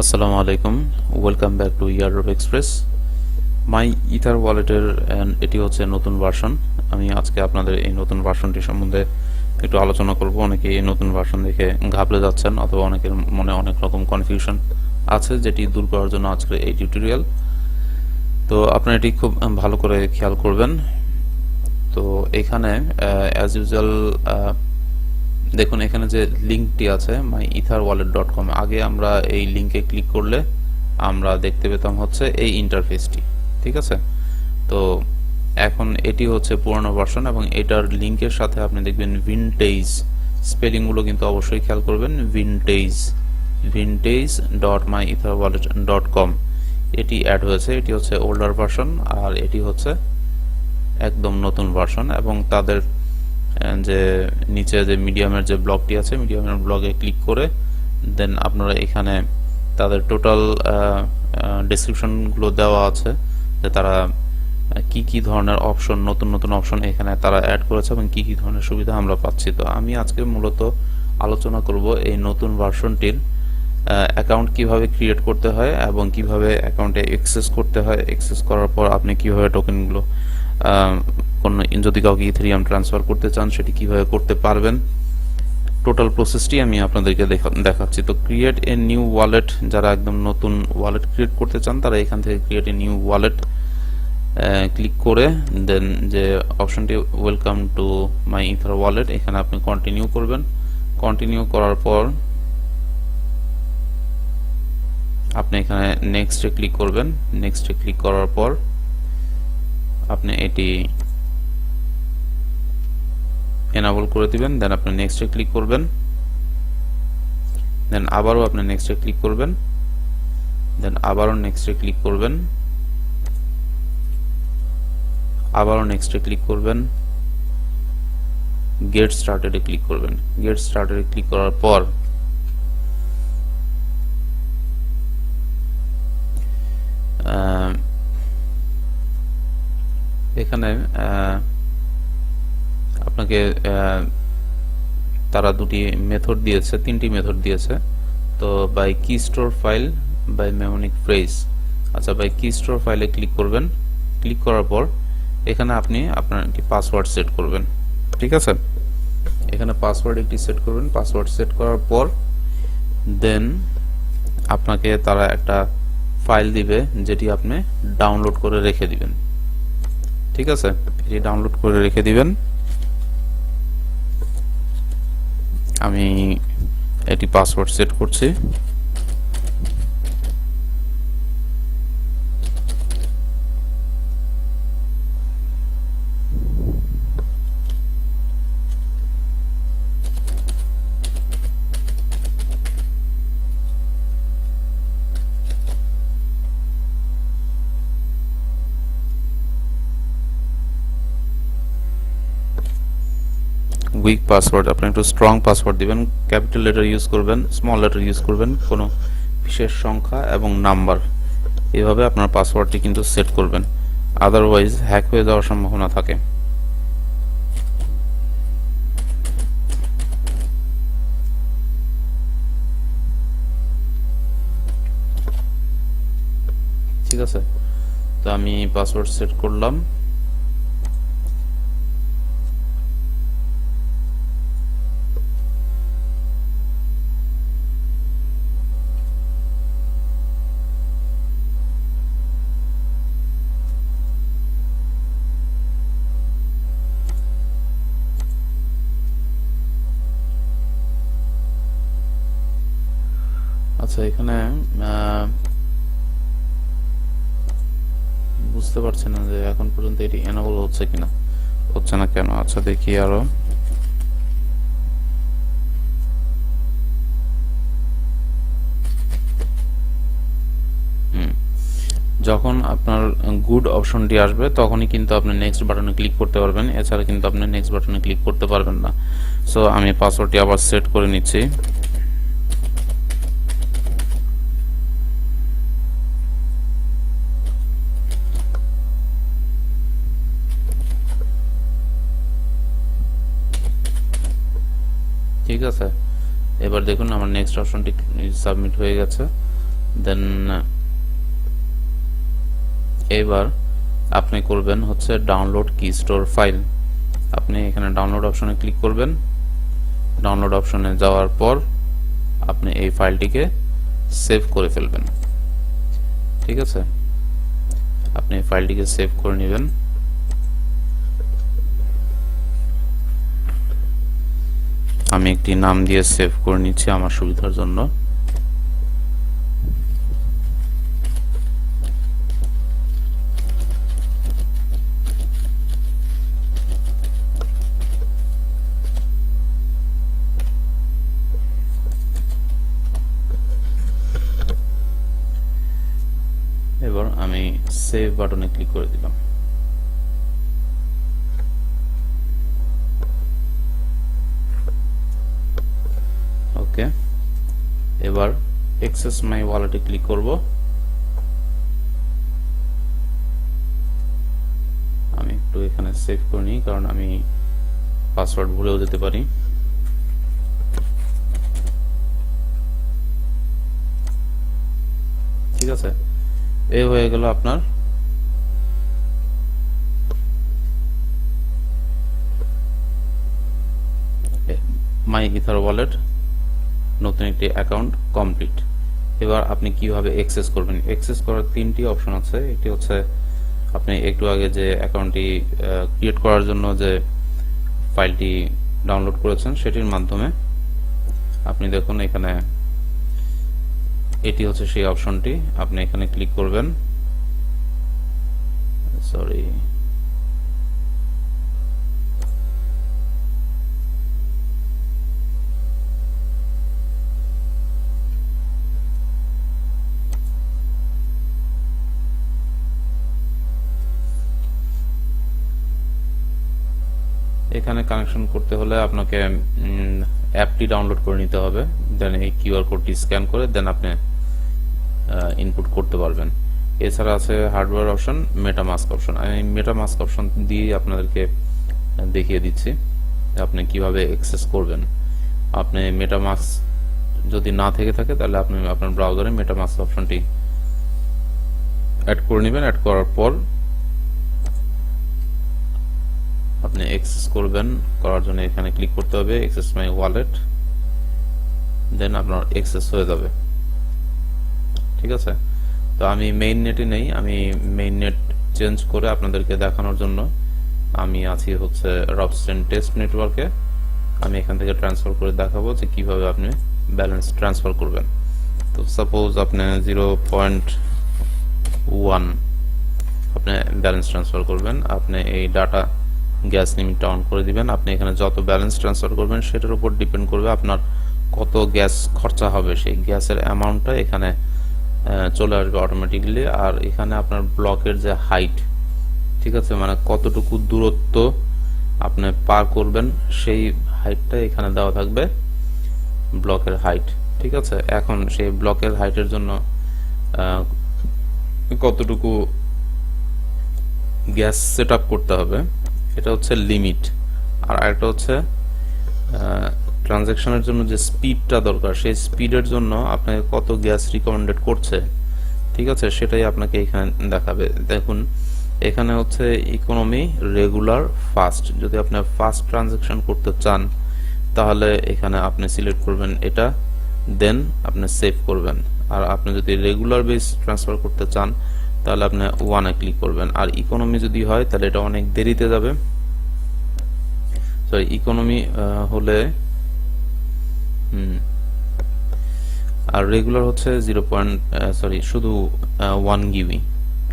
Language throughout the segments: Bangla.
আসসালামু আলাইকুম, welcome back to airdrop express. My ether ওয়ালেটের এটি হচ্ছে নতুন ভার্সন। আমি আজকে আপনাদের এই নতুন ভার্সনটি সম্বন্ধে একটু আলোচনা করব। অনেকে এই নতুন ভার্সন দেখে ঘাবড়ে যাচ্ছেন, অথবা অনেকের মনে অনেক রকম কনফিউশন আছে, যেটি দূর করার জন্য আজকে এই টিউটোরিয়াল। তো আপনারা এটি খুব ভালো করে খেয়াল করবেন। তো এখানে অ্যাজ ইউজুয়াল দেখুন, এখানে যে লিঙ্কটি আছে MyEtherWallet.com, আগে আমরা এই লিঙ্কে ক্লিক করলে আমরা দেখতে পেতাম হচ্ছে এই ইন্টারফেসটি। ঠিক আছে, তো এখন এটি হচ্ছে পুরনো ভার্সন এবং এটার লিঙ্কের সাথে আপনি দেখবেন ভিনটেজ, স্পেলিংগুলো কিন্তু অবশ্যই খেয়াল করবেন। vintage.myetherwallet.com এটি অ্যাড হয়েছে। এটি হচ্ছে ওল্ডার ভার্সন আর এটি হচ্ছে একদম নতুন ভার্সন। এবং তাদের যে নিচে যে মিডিয়ামের যে ব্লগটি আছে, মিডিয়ামের ব্লগে ক্লিক করে দেন আপনারা এখানে তাদের টোটাল ডেসক্রিপশনগুলো দেওয়া আছে, যে তারা কি কি ধরনের অপশন, নতুন নতুন অপশন এখানে তারা অ্যাড করেছে এবং কি কি ধরনের সুবিধা আমরা পাচ্ছি। তো আমি আজকে মূলত আলোচনা করব এই নতুন ভার্সনটির অ্যাকাউন্ট কিভাবে ক্রিয়েট করতে হয় এবং কিভাবে অ্যাকাউন্টে অ্যাক্সেস করতে হয়, অ্যাক্সেস করার পর আপনি কিভাবে টোকেনগুলো যদি কাউকে ইথেরিয়াম ট্রান্সফার করতে চান সেটি কিভাবে করতে পারবেন, টোটাল প্রসেসটি আমি আপনাদেরকে দেখাচ্ছি। তো ক্রিয়েট এ নিউ ওয়ালেট, যারা একদম নতুন ওয়ালেট ক্রিয়েট করতে চান তারা এখান থেকে create a new wallet click করে দেন যে অপশনটি welcome to my ether wallet, এখানে আপনি কন্টিনিউ করবেন। কন্টিনিউ করার পর আপনি এখানে নেক্সটে ক্লিক করবেন। নেক্সটে ক্লিক করার পর আপনি এটি এনাবল করে দিবেন। দেন আপনি নেক্সটে ক্লিক করবেন। দেন আবারও আপনি নেক্সটে ক্লিক করবেন। দেন আবারও নেক্সটে ক্লিক করবেন। আবারও নেক্সটে ক্লিক করবেন। গেট স্টার্টেডে ক্লিক করবেন। গেট স্টার্টেডে ক্লিক করার পর এখানে আপনাকে তারা দুটি মেথড দিয়েছে, তিনটি মেথড দিয়েছে। তো বাই কি store file, by mnemonic phrase. আচ্ছা, বাই কি স্টোর ফাইলে ক্লিক করবেন। ক্লিক করার পর এখানে আপনি আপনার একটি পাসওয়ার্ড সেট করবেন। ঠিক আছে, এখানে পাসওয়ার্ড একটি সেট করবেন। পাসওয়ার্ড সেট করার পর দেন আপনাকে তারা একটা ফাইল দিবে, যেটি আপনি ডাউনলোড করে রেখে দিবেন। ঠিক আছে, এটি ডাউনলোড করে রেখে দিবেন। আমি এটি পাসওয়ার্ড সেট করছি। উইক পাসওয়ার্ড, আপনি একটু স্ট্রং পাসওয়ার্ড দিবেন। ক্যাপিটাল লেটার ইউজ করবেন, স্মল লেটার ইউজ করবেন, কোনো বিশেষ সংখ্যা এবং নাম্বার, এভাবে আপনার পাসওয়ার্ডটি কিন্তু সেট করবেন। আদারওয়াইজ হ্যাক হয়ে যাওয়ার সম্ভাবনা থাকে। ঠিক আছে, তো আমি পাসওয়ার্ড সেট করলাম। আচ্ছা, এখানে বুঝতে পারছি না যে এখন পর্যন্ত এটি এনেবল হচ্ছে কিনা, হচ্ছে না কেন। আচ্ছা, দেখি আরো। যখন আপনার গুড অপশনটি আসবে তখনই কিন্তু আপনি নেক্সট বাটনে ক্লিক করতে পারবেন, এছাড়া কিন্তু আপনি নেক্সট বাটনে ক্লিক করতে পারবেন না। সো আমি পাসওয়ার্ডটি আবার সেট করে নিচ্ছি। ঠিক আছে, এবার দেখুন আমার নেক্সট অপশনটি সাবমিট হয়ে গেছে। দেন এবার আপনি করবেন হচ্ছে ডাউনলোড কি স্টোর ফাইল। আপনি এখানে ডাউনলোড অপশনে ক্লিক করবেন। ডাউনলোড অপশনে যাওয়ার পর আপনি এই ফাইলটিকে সেভ করে ফেলবেন। ঠিক আছে, আপনি এই ফাইলটিকে সেভ করে নেবেন। আমি একটি নাম দিয়ে সেভ করে নিচ্ছি আমার সুবিধার জন্য। এবার আমি সেভ বাটনে ক্লিক করে দিলাম। ওকে, এবার অ্যাক্সেস মাই ওয়ালেটে ক্লিক করব। আমি একটু এখানে সেভ করে নিই, কারণ আমি পাসওয়ার্ড ভুলেও যেতে পারি। ঠিক আছে, এই হয়ে গেল আপনার মাই ইথার ওয়ালেট নতুন একটি অ্যাকাউন্ট কমপ্লিট। এবার আপনি কিভাবে অ্যাক্সেস করবেন? অ্যাক্সেস করার তিনটি অপশন আছে। একটি হচ্ছে আপনি একটু আগে যে অ্যাকাউন্টটি ক্রিয়েট করার জন্য যে ফাইলটি ডাউনলোড করেছেন সেটির মাধ্যমে। আপনি দেখুন এখানে এটি হচ্ছে সেই অপশনটি। আপনি এখানে ক্লিক করবেন। সরি, এখানে কানেকশন করতে হলে আপনাকে অ্যাপটি ডাউনলোড করে নিতে হবে। দেন এই কিউআর কোডটি স্ক্যান করে দেন আপনি ইনপুট করতে পারবেন। এছাড়া আছে হার্ডওয়্যার অপশন, মেটামাস্ক অপশন। আমি মেটামাস্ক অপশন দিয়ে আপনাদেরকে দেখিয়ে দিচ্ছি আপনি কিভাবে অ্যাক্সেস করবেন। আপনি মেটামাস্ক যদি না থেকে থাকে তাহলে আপনি আপনার ব্রাউজারে মেটামাস্ক অপশনটি অ্যাড করে নেবেন। অ্যাড করার পর আপনি অ্যাক্সেস করবেন। করার জন্য এখানে ক্লিক করতে হবে অ্যাক্সেস মাই ওয়ালেট, দেন আপনার অ্যাক্সেস হয়ে যাবে। ঠিক আছে, তো আমি মেইন নেটে নেই, আমি মেইন নেট চেঞ্জ করে আপনাদেরকে দেখানোর জন্য আমি আছি হচ্ছে রবস্টেন টেস্ট নেটওয়ার্কে। আমি এখান থেকে ট্রান্সফার করে দেখাবো যে কিভাবে আপনি ব্যালেন্স ট্রান্সফার করবেন। তো সাপোজ আপনি 0.1 আপনি ব্যালেন্স ট্রান্সফার করবেন। আপনি এই ডাটা গ্যাস লিমিটটা অন করে দিবেন। আপনি এখানে যত ব্যালেন্স ট্রান্সফার করবেন সেটার উপর ডিপেন্ড করবে আপনার কত গ্যাস খরচা হবে। সেই গ্যাসের অ্যামাউন্টটা এখানে চলে আসবে অটোমেটিকলি। আর এখানে আপনার ব্লকের যে হাইট, ঠিক আছে, মানে কতটুকু দূরত্ব আপনি পার করবেন সেই হাইটটা এখানে দেওয়া থাকবে, ব্লকের হাইট। ঠিক আছে, এখন সেই ব্লকের হাইটের জন্য কতটুকু গ্যাস সেট আপ করতে হবে এটা হচ্ছে লিমিট। আর আরেকটা হচ্ছে ট্রানজ্যাকশনের জন্য যে স্পিডটা দরকার সেই স্পিডের জন্য আপনাকে কত গ্যাস রিকমেন্ডেড করছে। ঠিক আছে, সেটাই আপনাকে এখানে দেখাবে। দেখুন এখানে হচ্ছে ইকোনমি, রেগুলার, ফাস্ট। যদি আপনি ফাস্ট ট্রানজ্যাকশন করতে চান তাহলে এখানে আপনি সিলেক্ট করবেন এটা, দেন আপনি সেভ করবেন। আর আপনি যদি রেগুলার বেস ট্রান্সফার করতে চান তাহলে আপনি 1-এ ক্লিক করবেন। আর ইকোনমি যদি হয় তাহলে এটা অনেক দেরিতে যাবে। সরি, ইকোনমি হলে আর রেগুলার হচ্ছে শুধু 1 GB।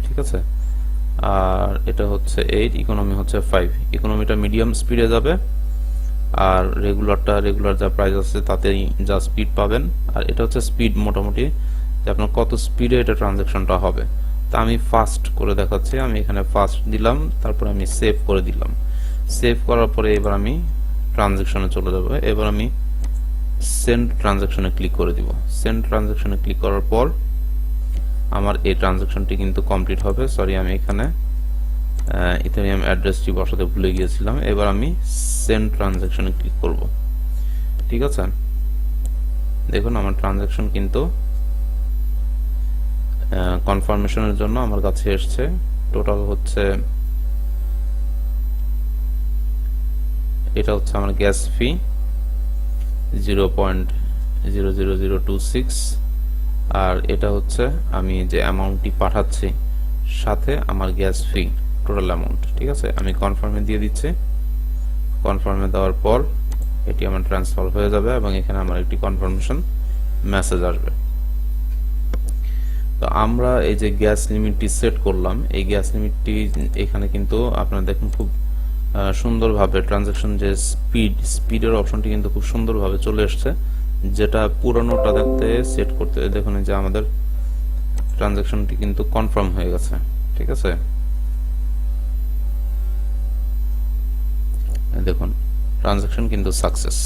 ঠিক আছে, আর এটা হচ্ছে 8, ইকোনমি হচ্ছে 5। ইকোনমিটা মিডিয়াম স্পিডে যাবে আর রেগুলার যা প্রাইস আছে তাতেই যা স্পিড পাবেন। আর এটা হচ্ছে স্পিড মোটামুটি যে আপনার কত স্পিডে এটা ট্রানজ্যাকশনটা হবে। তা আমি ফাস্ট করে দেখাচ্ছি। আমি এখানে ফাস্ট দিলাম, তারপর আমি সেভ করে দিলাম। সেভ করার পরে এবার আমি ট্রানজ্যাকশনে চলে যাব। এবার আমি সেন্ড ট্রানজ্যাকশনে ক্লিক করে দিব। সেন্ড ট্রানজ্যাকশনে ক্লিক করার পর আমার এই ট্রানজ্যাকশনটি কিন্তু কমপ্লিট হবে। সরি, আমি এখানে ইথেরিয়াম অ্যাড্রেসটি বসাতে ভুলে গিয়েছিলাম। এবার আমি সেন্ড ট্রানজ্যাকশনে ক্লিক করব। ঠিক আছে, দেখুন আমার ট্রানজ্যাকশন কিন্তু কনফার্মেশনের জন্য আমার কাছে এসছে। টোটাল হচ্ছে, এটা হচ্ছে আমার গ্যাস ফি 0.00026, আর এটা হচ্ছে আমি যে অ্যামাউন্টটি পাঠাচ্ছি সাথে আমার গ্যাস ফি টোটাল অ্যামাউন্ট। ঠিক আছে, আমি কনফার্মে দিয়ে দিচ্ছি। কনফার্মে দেওয়ার পর এটি আমার ট্রান্সফার হয়ে যাবে এবং এখানে আমার একটি কনফার্মেশন মেসেজ আসবে। তো আমরা এই যে গ্যাস লিমিটটি সেট করলাম, এই গ্যাস লিমিটটি এখানে কিন্তু আপনারা দেখুন খুব সুন্দরভাবে ট্রানজাকশন যে স্পিডের অপশনটি কিন্তু খুব সুন্দরভাবে চলে এসছে, যেটা পুরানোটাতে সেট করতে দেখুন যে আমাদের ট্রানজাকশনটি কিন্তু কনফার্ম হয়ে গেছে। ঠিক আছে, দেখুন ট্রানজাকশন কিন্তু সাকসেস।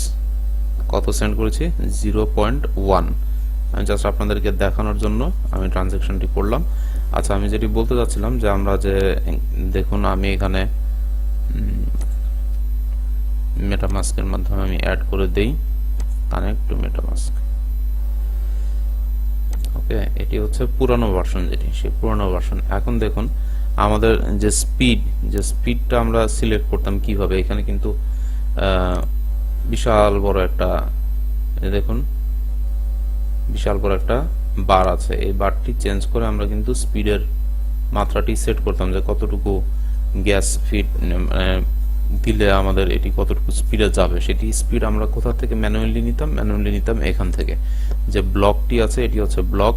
কত সেন্ড করেছি? 0.1। আমি জাস্ট আপনাদেরকে দেখানোর জন্য আমি ট্রানজাকশনটি করলাম। আচ্ছা, আমি যেটি বলতে চাচ্ছিলাম যে আমরা যে দেখুন আমি এখানে মেটামাস্কের মাধ্যমে আমি অ্যাড করে দেই কানেক্ট টু মেটামাস্ক। ওকে, এটি হচ্ছে পুরানো ভার্সন, যেটি সেই পুরানো ভার্সন। এখন দেখুন আমাদের যে স্পিডটা আমরা সিলেক্ট করতাম কিভাবে, এখানে কিন্তু বিশাল বড় একটা দেখুন বিশাল বড় একটা বার আছে। এই বারটি চেঞ্জ করে আমরা কিন্তু স্পিডের মাত্রাটি সেট করতাম যে কতটুকু গ্যাস ফিট দিলে আমাদের এটি কতটুকু স্পিডে যাবে। সেটি স্পিড আমরা কোথা থেকে ম্যানুয়ালি নিতাম এখান থেকে। যে ব্লকটি আছে এটি হচ্ছে ব্লক,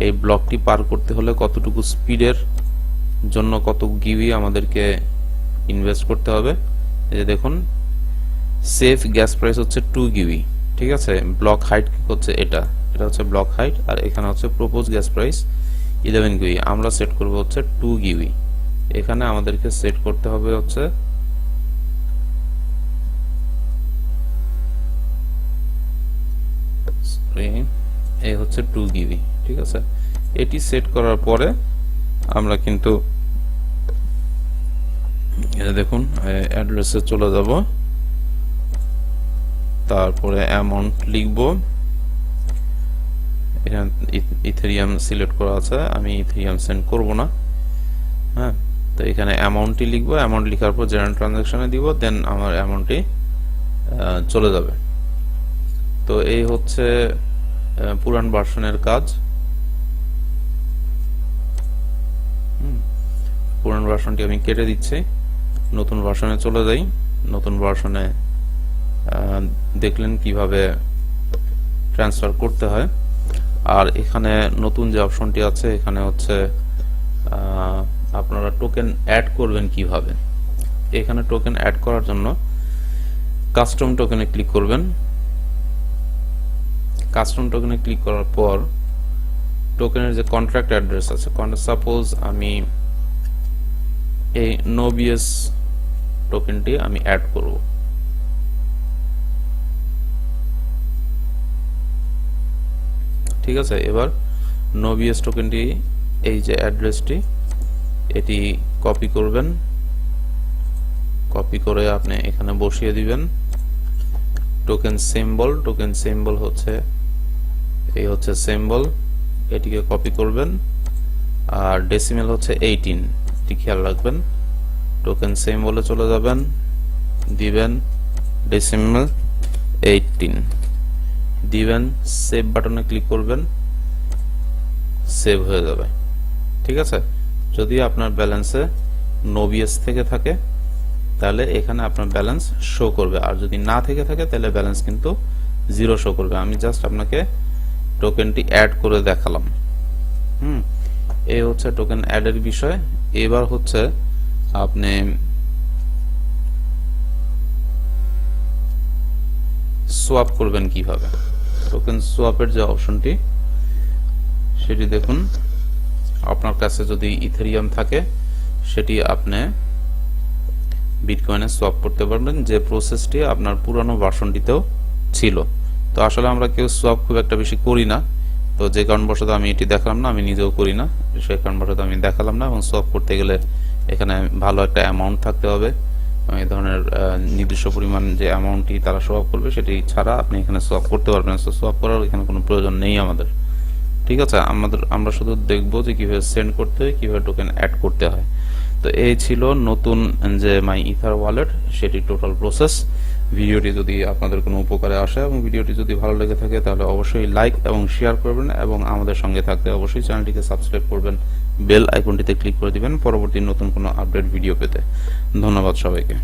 এই ব্লকটি পার করতে হলে কতটুকু স্পিডের জন্য কত গিবি আমাদেরকে ইনভেস্ট করতে হবে। এই যে দেখুন সেফ গ্যাস প্রাইস হচ্ছে 2 গিবি। ঠিক আছে, ব্লক হাইট হচ্ছে এটা হচ্ছে ব্লক হাইট, আর এখানে হচ্ছে প্রপোজ গ্যাস প্রাইস 11 গিবি। আমরা সেট করব হচ্ছে 2 গিবি। এখানে আমাদেরকে সেট করতে হবে হচ্ছে এই হচ্ছে 2 গিবি। ঠিক আছে, এটি সেট করার পরে আমরা কিন্তু দেখুন অ্যাড্রেসে চলে যাব, তারপরে অ্যামাউন্ট লিখব। এখানে ইথেরিয়াম সিলেক্ট করা আছে, আমি ইথেরিয়াম সেন্ড করব না। হ্যাঁ, তো এখানে অ্যামাউন্টটি লিখব, অ্যামাউন্ট লেখার পর জেনারেল ট্রানজাকশনে দিব, দেন আমার অ্যামাউন্টটি চলে যাবে। তো এই হচ্ছে পুরান ভার্সনের কাজ। পুরান ভার্সনটি আমি কেটে দিচ্ছি, নতুন ভার্সনে চলে যাই। নতুন ভার্সনে দেখলেন কিভাবে ট্রান্সফার করতে হয়। আর এখানে নতুন যে অপশনটি আছে, এখানে হচ্ছে আপনারা টোকেন অ্যাড করবেন কিভাবে। এখানে টোকেন অ্যাড করার জন্য কাস্টম টোকেনে ক্লিক করবেন। কাস্টম টোকেনে ক্লিক করার পর টোকেনের যে কন্ট্রাক্ট অ্যাড্রেস আছে, সাপোজ আমি এই নোবিএস টোকেনটি আমি অ্যাড করব। ঠিক আছে, এবার নোবিএস টোকেনটি এই যে অ্যাড্রেসটি এটি কপি করবেন, কপি করে আপনি এখানে বসিয়ে দিবেন। টোকেন সিম্বল হচ্ছে এই হচ্ছে সিম্বল, এটিকে কপি করবেন। আর ডেসিমেল হচ্ছে 18, এটি খেয়াল রাখবেন। টোকেন সিম্বলে চলে যাবেন, দিবেন ডেসিমেল 18, দিবেন সেভ বাটনে ক্লিক করবেন, সেভ হয়ে যাবে। ঠিক আছে, যদি আপনার ব্যালেন্সে নোবিএস থেকে থাকে তাহলে এখানে আপনার ব্যালেন্স শো করবে, আর যদি না থেকে থাকে তাহলে ব্যালেন্স কিন্তু 0 শো করবে। আমি জাস্ট আপনাকে টোকেনটি অ্যাড করে দেখালাম। এই হচ্ছে টোকেন অ্যাডের বিষয়। এবার হচ্ছে আপনি সোয়াপ করবেন কিভাবে। টোকেন সোয়াপের যে অপশনটি সেটি দেখুন, আপনার কাছে যদি ইথেরিয়াম থাকে সেটি আপনি বিটকয়েনে সোয়াপ করতে পারবেন, যে প্রসেসটি আপনার পুরানো ভার্সনটিতেও ছিল। তো আসলে আমরা কেউ সোয়াপ খুব একটা বেশি করি না, তো যে কারণবশত আমি এটি দেখালাম না, আমি নিজেও করি না, সেই কারণবশত আমি দেখালাম না। এবং সোয়াপ করতে গেলে এখানে ভালো একটা অ্যামাউন্ট থাকতে হবে, এই ধরনের নির্দিষ্ট পরিমাণ যে অ্যামাউন্টটি তারা সোয়াপ করবে সেটি ছাড়া আপনি এখানে সোয়াপ করতে পারবেন না। সোয়াপ করার এখানে কোনো প্রয়োজন নেই আমাদের। ঠিক আছে, আমরা শুধু দেখব যে কিভাবে সেন্ড করতে হয়, কিভাবে টোকেন অ্যাড করতে হয়। তো এই ছিল নতুন যে মাই ইথার ওয়ালেট সেটি টোটাল প্রসেস। ভিডিওটি যদি আপনাদের কোনো উপকারে আসে এবং ভিডিওটি যদি ভালো লেগে থাকে তাহলে অবশ্যই লাইক এবং শেয়ার করবেন এবং আমাদের সঙ্গে থাকতে অবশ্যই চ্যানেলটিকে সাবস্ক্রাইব করবেন, বেল আইকনটিতে ক্লিক করে দিবেন পরবর্তী নতুন কোনো আপডেট ভিডিও পেতে। ধন্যবাদ সবাইকে।